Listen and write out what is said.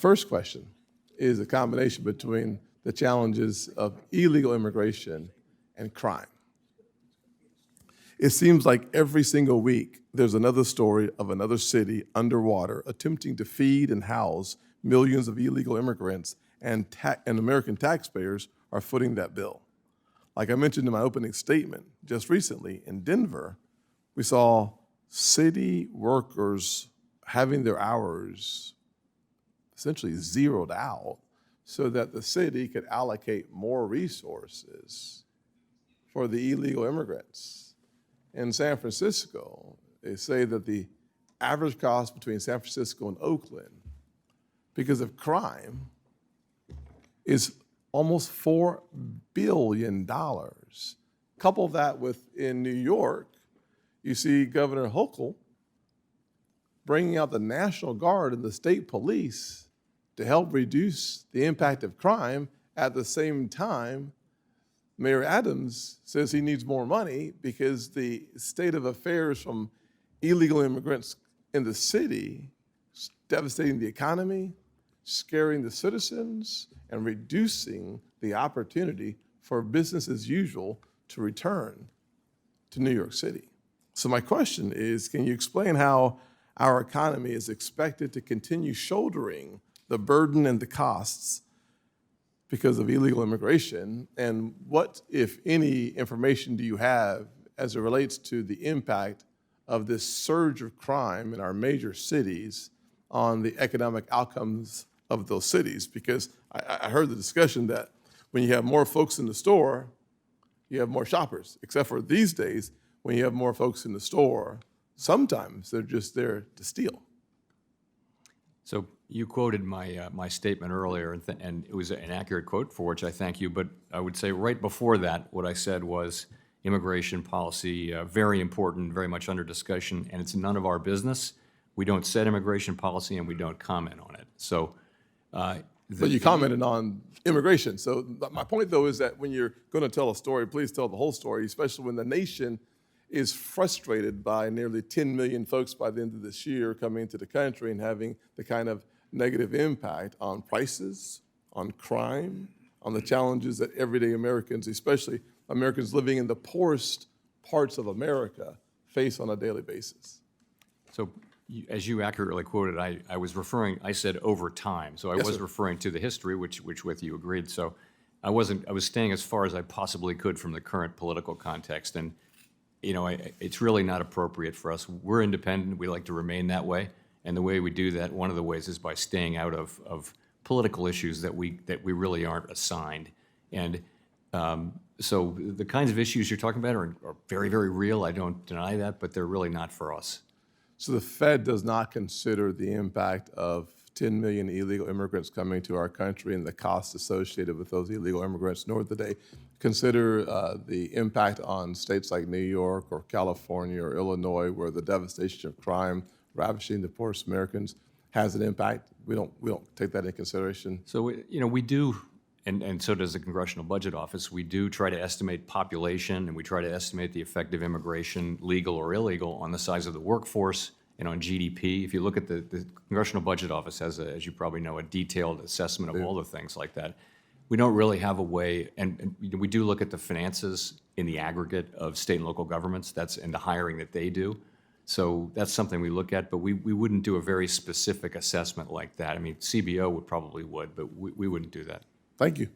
first question is a combination between the challenges of illegal immigration and crime. It seems like every single week there's another story of another city underwater attempting to feed and house millions of illegal immigrants, and American taxpayers are footing that bill. Like I mentioned in my opening statement, just recently in Denver, we saw city workers having their hours essentially zeroed out so that the city could allocate more resources for the illegal immigrants. In San Francisco, they say that the average cost between San Francisco and Oakland, because of crime, is almost $4 billion. Couple that with, in New York, you see Governor Hochul bringing out the National Guard and the state police to help reduce the impact of crime. At the same time, Mayor Adams says he needs more money because the state of affairs from illegal immigrants in the city is devastating the economy, scaring the citizens, and reducing the opportunity for business as usual to return to New York City. So my question is, can you explain how our economy is expected to continue shouldering the burden and the costs because of illegal immigration? And what, if any, information do you have as it relates to the impact of this surge of crime in our major cities on the economic outcomes of those cities? Because I heard the discussion that when you have more folks in the store, you have more shoppers, except for these days, when you have more folks in the store, sometimes they're just there to steal. So you quoted my statement earlier, and it was an accurate quote, for which I thank you, but I would say right before that, what I said was immigration policy, very important, very much under discussion, and it's none of our business. We don't set immigration policy, and we don't comment on it. So, but you commented on immigration. So my point, though, is that when you're going to tell a story, please tell the whole story, especially when the nation is frustrated by nearly 10 million folks by the end of this year coming into the country and having the kind of negative impact on prices, on crime, on the challenges that everyday Americans, especially Americans living in the poorest parts of America, face on a daily basis. So as you accurately quoted, I said over time. So I was referring to the history, which with you agreed. So I was staying as far as I possibly could from the current political context. And you know, it's really not appropriate for us. We're independent. We like to remain that way. And the way we do that, one of the ways, is by staying out of political issues that we really aren't assigned. And so the kinds of issues you're talking about are very, very real. I don't deny that, but they're really not for us. So the Fed does not consider the impact of 10 million illegal immigrants coming to our country and the costs associated with those illegal immigrants, nor do they consider the impact on states like New York or California or Illinois, where the devastation of crime ravishing the poorest Americans has an impact. We don't take that into consideration. So we do, and so does the Congressional Budget Office. We do try to estimate population, and we try to estimate the effect of immigration, legal or illegal, on the size of the workforce and on GDP. If you look at the Congressional Budget Office has, as you probably know, a detailed assessment of all the things like that. We don't really have a way, and we do look at the finances in the aggregate of state and local governments, and the hiring that they do. So that's something we look at, but we wouldn't do a very specific assessment like that. I mean, CBO probably would, but we wouldn't do that. Thank you.